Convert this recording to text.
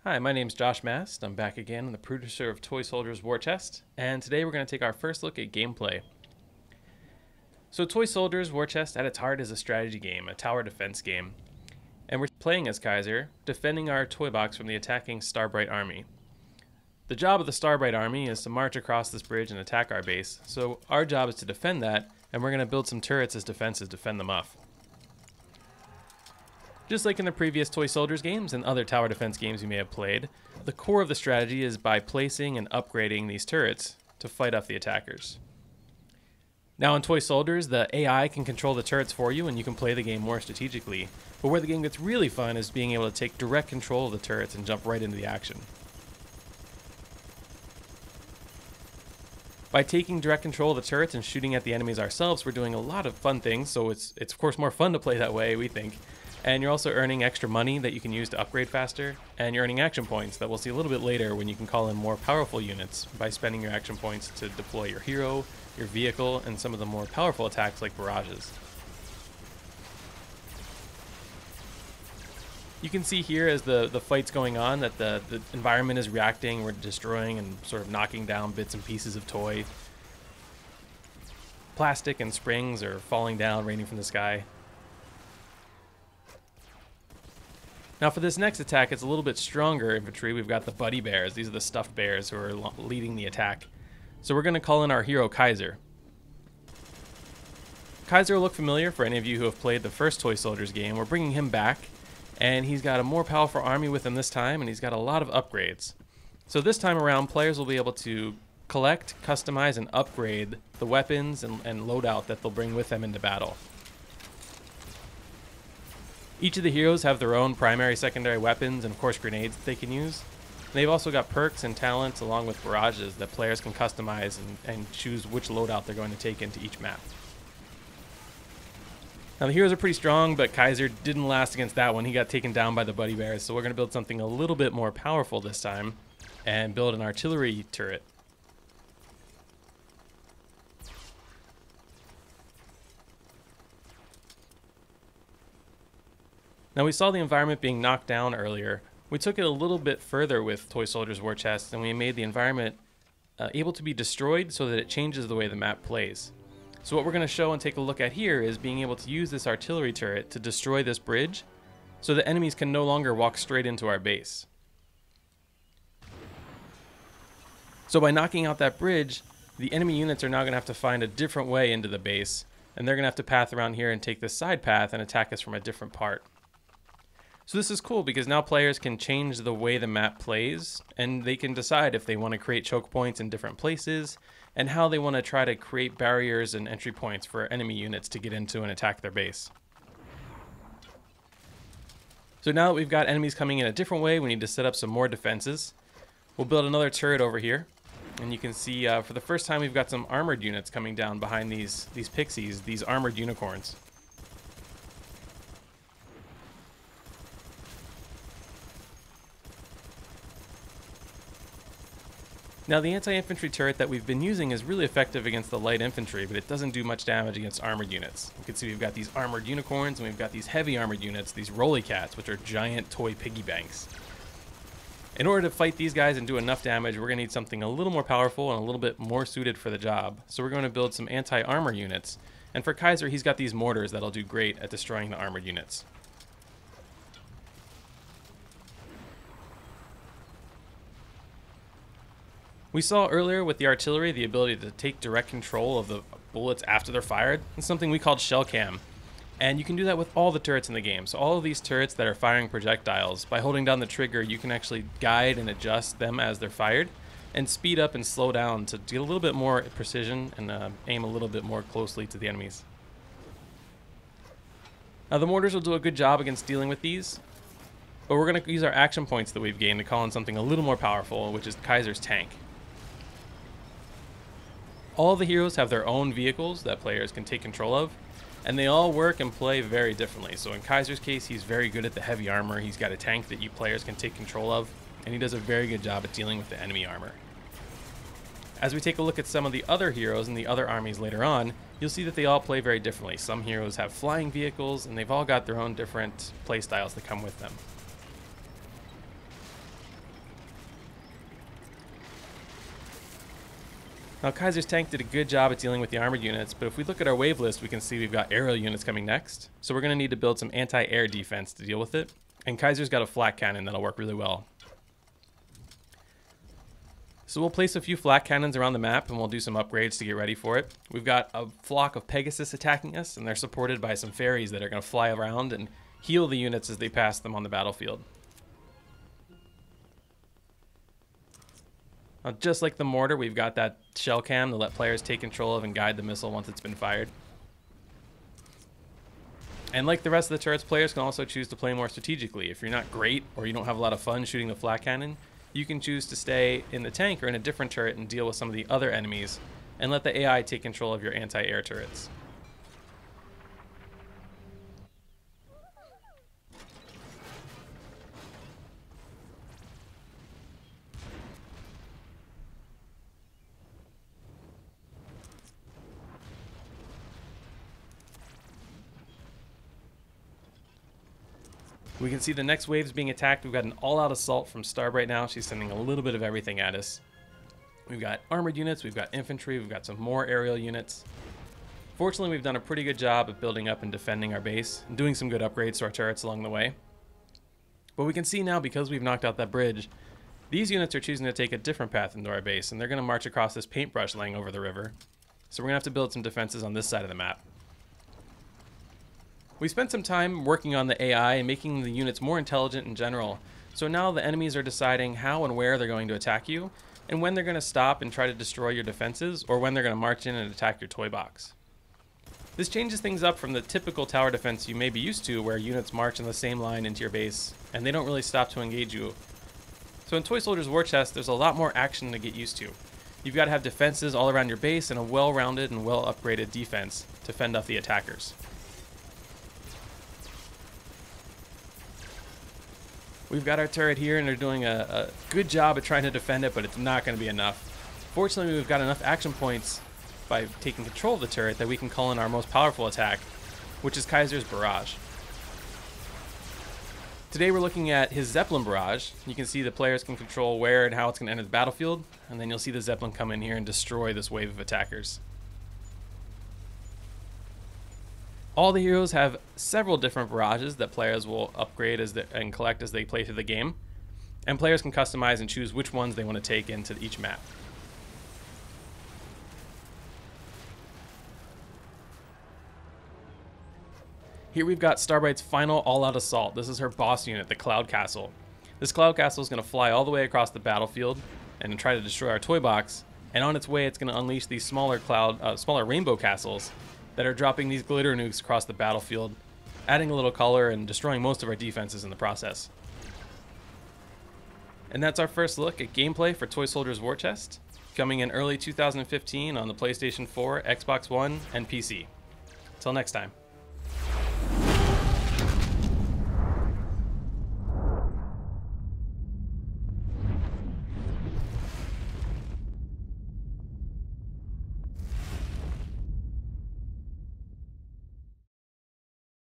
Hi, my name's Josh Mast. I'm back again. I'm the producer of Toy Soldiers War Chest, and today we're going to take our first look at gameplay. So Toy Soldiers War Chest at its heart is a strategy game, a tower defense game, and we're playing as Kaiser, defending our toy box from the attacking Starbright army. The job of the Starbright army is to march across this bridge and attack our base, so our job is to defend that, and we're going to build some turrets as defenses to fend them off. Just like in the previous Toy Soldiers games and other tower defense games you may have played, the core of the strategy is by placing and upgrading these turrets to fight off the attackers. Now in Toy Soldiers, the AI can control the turrets for you and you can play the game more strategically, but where the game gets really fun is being able to take direct control of the turrets and jump right into the action. By taking direct control of the turrets and shooting at the enemies ourselves, we're doing a lot of fun things, so it's of course more fun to play that way, we think. And you're also earning extra money that you can use to upgrade faster, and you're earning action points that we'll see a little bit later when you can call in more powerful units by spending your action points to deploy your hero, your vehicle, and some of the more powerful attacks like barrages. You can see here as the fight's going on that the environment is reacting. We're destroying and sort of knocking down bits and pieces of toy. Plastic and springs are falling down, raining from the sky. Now for this next attack, it's a little bit stronger infantry. We've got the buddy bears. These are the stuffed bears who are leading the attack. So we're going to call in our hero Kaiser. Kaiser will look familiar for any of you who have played the first Toy Soldiers game. We're bringing him back, and he's got a more powerful army with him this time, and he's got a lot of upgrades. So this time around, players will be able to collect, customize, and upgrade the weapons and loadout that they'll bring with them into battle. Each of the heroes have their own primary, secondary weapons, and of course grenades that they can use. And they've also got perks and talents along with barrages that players can customize and choose which loadout they're going to take into each map. Now the heroes are pretty strong, but Kaiser didn't last against that one. He got taken down by the buddy bears, so we're going to build something a little bit more powerful this time and build an artillery turret. Now we saw the environment being knocked down earlier. We took it a little bit further with Toy Soldiers War Chest, and we made the environment able to be destroyed so that it changes the way the map plays. So what we're going to show and take a look at here is being able to use this artillery turret to destroy this bridge so that enemies can no longer walk straight into our base. So by knocking out that bridge, the enemy units are now going to have to find a different way into the base, and they're going to have to path around here and take this side path and attack us from a different part. So this is cool because now players can change the way the map plays, and they can decide if they want to create choke points in different places and how they want to try to create barriers and entry points for enemy units to get into and attack their base. So now that we've got enemies coming in a different way, we need to set up some more defenses. We'll build another turret over here, and you can see for the first time we've got some armored units coming down behind these pixies, these armored unicorns. Now the anti-infantry turret that we've been using is really effective against the light infantry, but it doesn't do much damage against armored units. You can see we've got these armored unicorns and we've got these heavy armored units, these rolly cats, which are giant toy piggy banks. In order to fight these guys and do enough damage, we're going to need something a little more powerful and a little bit more suited for the job. So we're going to build some anti-armor units. And for Kaiser, he's got these mortars that'll do great at destroying the armored units. We saw earlier with the artillery the ability to take direct control of the bullets after they're fired. It's something we called shell cam. And you can do that with all the turrets in the game. So all of these turrets that are firing projectiles, by holding down the trigger, you can actually guide and adjust them as they're fired and speed up and slow down to get a little bit more precision and aim a little bit more closely to the enemies. Now the mortars will do a good job against dealing with these, but we're going to use our action points that we've gained to call in something a little more powerful, which is Kaiser's tank. All the heroes have their own vehicles that players can take control of, and they all work and play very differently. So in Kaiser's case, he's very good at the heavy armor. He's got a tank that you players can take control of, and he does a very good job at dealing with the enemy armor. As we take a look at some of the other heroes and the other armies later on, you'll see that they all play very differently. Some heroes have flying vehicles, and they've all got their own different play styles that come with them. Now Kaiser's tank did a good job at dealing with the armored units, but if we look at our wave list, we can see we've got aerial units coming next. So we're going to need to build some anti-air defense to deal with it. And Kaiser's got a flak cannon that'll work really well. So we'll place a few flak cannons around the map and we'll do some upgrades to get ready for it. We've got a flock of Pegasus attacking us, and they're supported by some fairies that are going to fly around and heal the units as they pass them on the battlefield. Now, just like the mortar, we've got that shell cam to let players take control of and guide the missile once it's been fired. And like the rest of the turrets, players can also choose to play more strategically. If you're not great or you don't have a lot of fun shooting the flak cannon, you can choose to stay in the tank or in a different turret and deal with some of the other enemies and let the AI take control of your anti-air turrets. We can see the next wave's being attacked. We've got an all-out assault from Starbright now. She's sending a little bit of everything at us. We've got armored units, we've got infantry, we've got some more aerial units. Fortunately, we've done a pretty good job of building up and defending our base and doing some good upgrades to our turrets along the way. But we can see now, because we've knocked out that bridge, these units are choosing to take a different path into our base, and they're going to march across this paintbrush laying over the river. So we're going to have to build some defenses on this side of the map. We spent some time working on the AI and making the units more intelligent in general, so now the enemies are deciding how and where they're going to attack you, and when they're going to stop and try to destroy your defenses, or when they're going to march in and attack your toy box. This changes things up from the typical tower defense you may be used to, where units march in the same line into your base, and they don't really stop to engage you. So in Toy Soldiers War Chest, there's a lot more action to get used to. You've got to have defenses all around your base and a well-rounded and well-upgraded defense to fend off the attackers. We've got our turret here, and they're doing a good job at trying to defend it, but it's not going to be enough. Fortunately, we've got enough action points by taking control of the turret that we can call in our most powerful attack, which is Kaiser's barrage. Today we're looking at his Zeppelin barrage. You can see the players can control where and how it's going to enter the battlefield, and then you'll see the Zeppelin come in here and destroy this wave of attackers. All the heroes have several different barrages that players will upgrade and collect as they play through the game, and players can customize and choose which ones they want to take into each map. Here we've got Starbright's final all-out assault. This is her boss unit, the Cloud Castle. This Cloud Castle is going to fly all the way across the battlefield and try to destroy our toy box, and on its way it's going to unleash these smaller rainbow castles that are dropping these glitter nukes across the battlefield, adding a little color and destroying most of our defenses in the process. And that's our first look at gameplay for Toy Soldiers War Chest, coming in early 2015 on the PlayStation 4, Xbox One, and PC. Till next time.